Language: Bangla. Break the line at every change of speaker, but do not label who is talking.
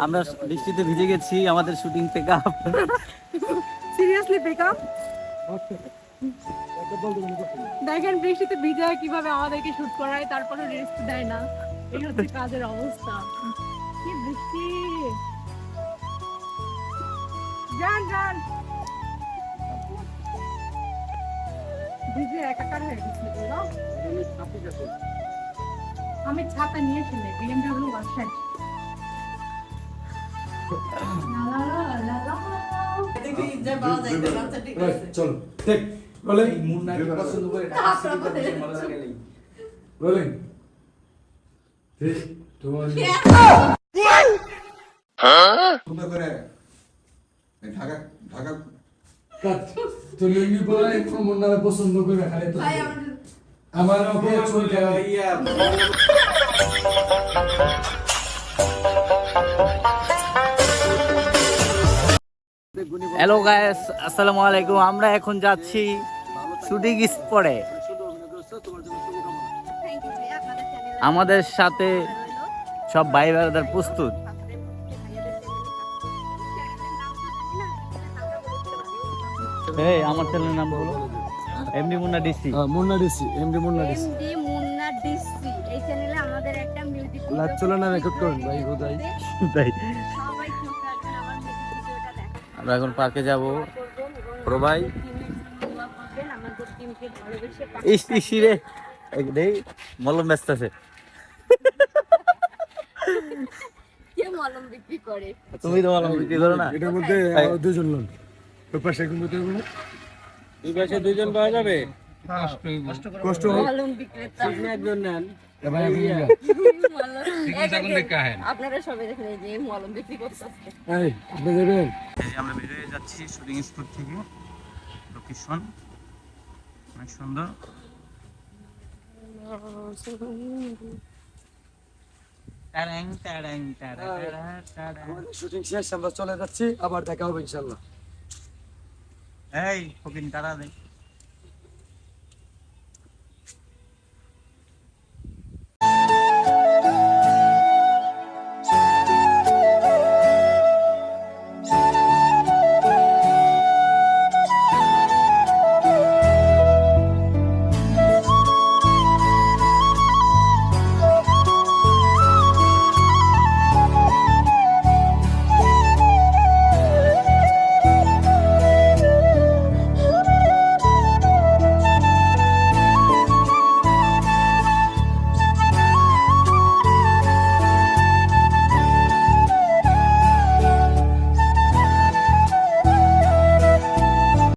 আমরা বৃষ্টিতে ভিজে গেছি, আমাদের শুটিং পিকআপ।
সিরিয়াসলি পিকআপ দেখেন বৃষ্টিতে ভিজে কিভাবে আমাদেরকে শুট করায়, তারপরে রেস্ট দেয় না। এই হচ্ছে কাজের অবস্থা। কি বৃষ্টি! যান যান, ভিজে একাকার হয়ে গেছে না। আমি ছাতা নিয়েছি BMW বাসায়।
চলো টেক রোলিং মুন্না কি পছন্দ করে রোলিং 3 2 1 সুন্দর করে ঢাকা ঢাকা কাট তুমি কি বলে মুন্না পছন্দ করে খালি তো আমার ওকে চলতে ইয়া
হ্যালো গাইস, আসসালামু আলাইকুম। আমরা এখন যাচ্ছি শুটিং স্পটে। আমাদের সাথে সব ভাই ব্রাদার প্রস্তুত। এই আমার চ্যানেলের নাম বলো। MD Munna DC.
Munna DC MD Munna DC
MD Munna DC. এই চ্যানেলে আমাদের একটা মিউজিক
লাইভ চলে না, রেকর্ড করুন ভাই খোদাই
তাই
সবাই চোখ রাখবেন আমার মিউজিক ভিডিওটা দেখেন।
আমরা এখন পার্কে যাব। বড় ভাই
আমাদের টিমকে ভালোবেসে
ইসি রে দেই মলম ব্যস্ত আছে।
কে মলম বিক্রি করে?
তুমি তো মলম বিক্রি করো না?
এটার মধ্যে আরো দুজন লোক ওই পাশে কোন মধ্যে হবে
দুই পাশে দুইজন পাওয়া যাবে।
কষ্ট হবে
মলম বিক্রেতা
একজন নেন
ভাই আমি
আপনারা সবাই দেখেন এই যে মলম বিক্রি করতেছে।
এই আপনি দেবেন
এই যে আমরা বের হয়ে যাচ্ছি শুটিং স্পট থেকে। লোকেশন অনেক সুন্দর। টাড়াং টাড়াং টাড়া টাড়া টাড়া।
আমাদের শুটিং শেষ, আমরা চলে যাচ্ছি, আবার দেখা হবে ইনশাআল্লাহ।
এই ফকিন টাড়া দে।